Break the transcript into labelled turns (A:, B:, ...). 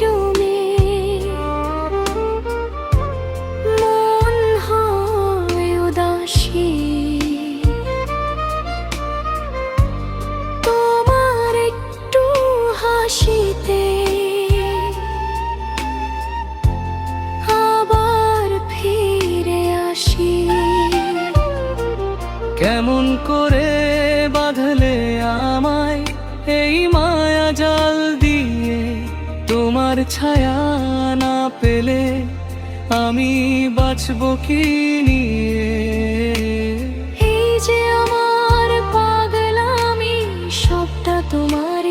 A: জমে মন হয় উদাসী। তোমার একটু হাসিতে আবার ফিরে আসি।
B: কেমন করে বাঁধলে আমায় এই মায়া জাল দিয়ে, তোমার ছায়া না পেলে আমি বাঁচব কি নিয়ে?
A: এই যে আমার পাগলামি, সবটা তোমার